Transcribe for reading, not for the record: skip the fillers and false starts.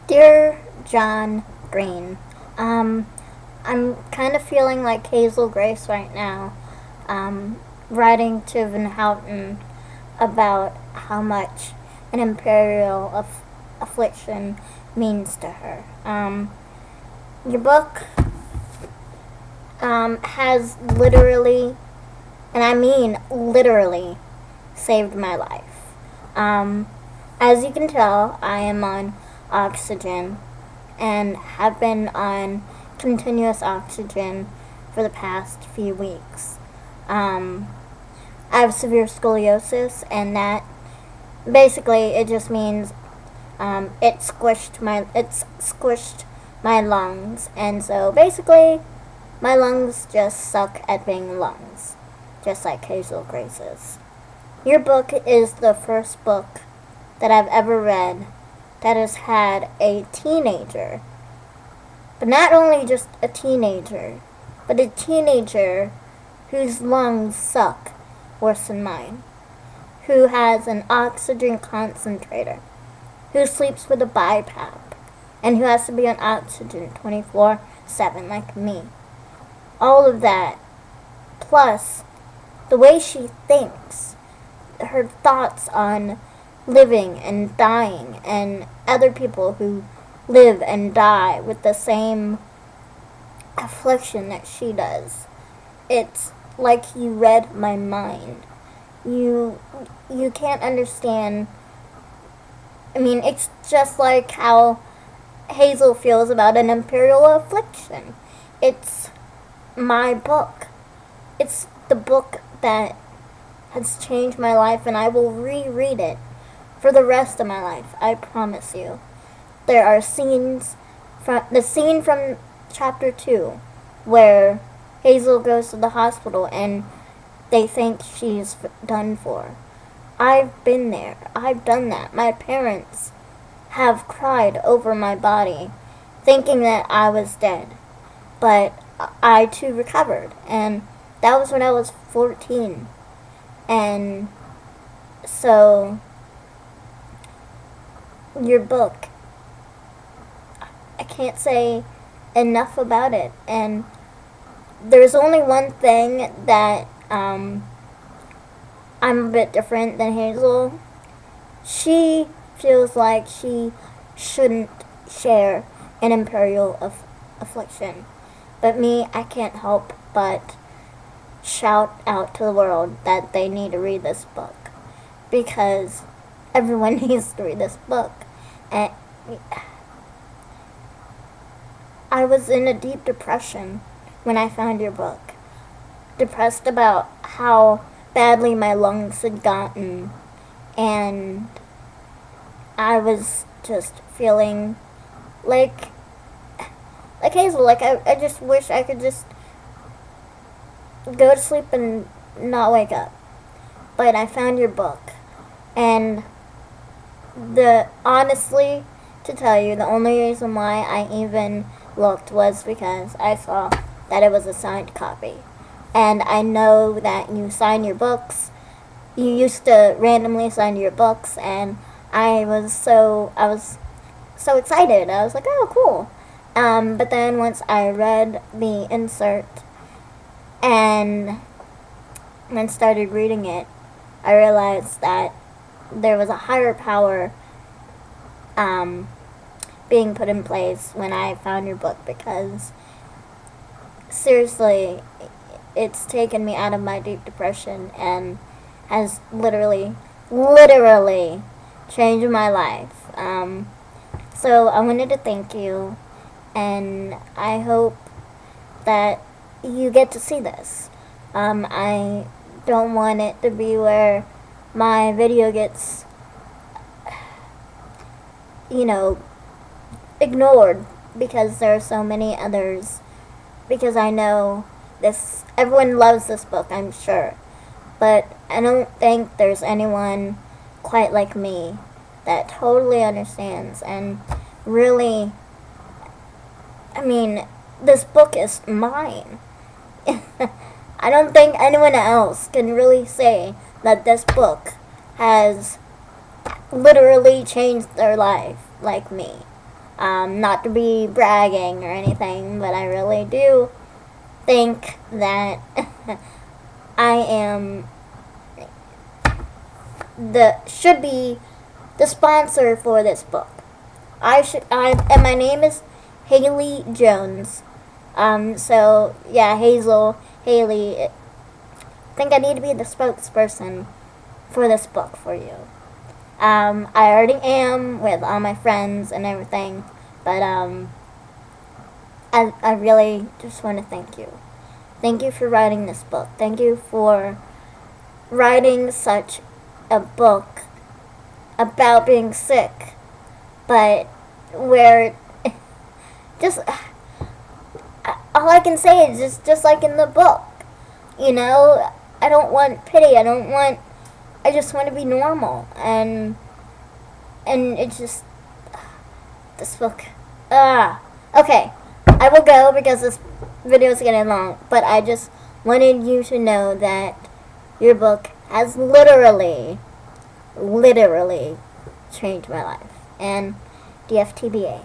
Dear John Green, I'm kind of feeling like Hazel Grace right now, writing to Van Houten about how much an imperial affliction means to her. Your book has literally, and I mean literally, saved my life. As you can tell, I am on oxygen and have been on continuous oxygen for the past few weeks. I have severe scoliosis, and that basically it just means it squished my lungs, and so basically my lungs just suck at being lungs, just like Hazel Grace's. Your book is the first book that I've ever read that has had a teenager, but not only just a teenager, but a teenager whose lungs suck worse than mine, who has an oxygen concentrator, who sleeps with a BiPAP, and who has to be on oxygen 24/7 like me. All of that, plus the way she thinks, her thoughts on living and dying, and other people who live and die with the same affliction that she does. It's like you read my mind. You can't understand. I mean, it's just like how Hazel feels about an imperial affliction. It's my book. It's the book that has changed my life, and I will reread it for the rest of my life, I promise you. There are scenes from the scene from chapter 2 where Hazel goes to the hospital and they think she's done for. I've been there. I've done that. My parents have cried over my body thinking that I was dead. But I too recovered, and that was when I was 14. And so your book, I can't say enough about it. And there's only one thing that I'm a bit different than Hazel. She feels like she shouldn't share an imperial affliction. But me, I can't help but shout out to the world that they need to read this book, because everyone needs to read this book. And I was in a deep depression when I found your book. Depressed about how badly my lungs had gotten, and I was just feeling like Hazel, like I just wish I could just go to sleep and not wake up. But I found your book, and honestly, to tell you, the only reason why I even looked was because I saw that it was a signed copy. And I know that you sign your books. You used to randomly sign your books, and I was so excited. I was like, oh, cool. But then once I read the insert and then started reading it, I realized that there was a higher power being put in place when I found your book, because seriously, it's taken me out of my deep depression and has literally changed my life. So I wanted to thank you, and I hope that you get to see this. I don't want it to be where my video gets, ignored, because there are so many others. Because I know everyone loves this book, I'm sure. But I don't think there's anyone quite like me that totally understands and really, I mean, this book is mine. I don't think anyone else can really say that this book has literally changed their life like me. Not to be bragging or anything, but I really do think that I am should be the sponsor for this book. And my name is Haley Jones. So yeah, Hazel, Haley. I think I need to be the spokesperson for this book for you. I already am with all my friends and everything, but I really just want to thank you. Thank you for writing this book. Thank you for writing such a book about being sick, but where just all I can say is just like in the book, you know, I don't want pity. I just want to be normal, and it's just this book. Okay, I will go because this video is getting long, but I just wanted you to know that your book has literally changed my life. And DFTBA.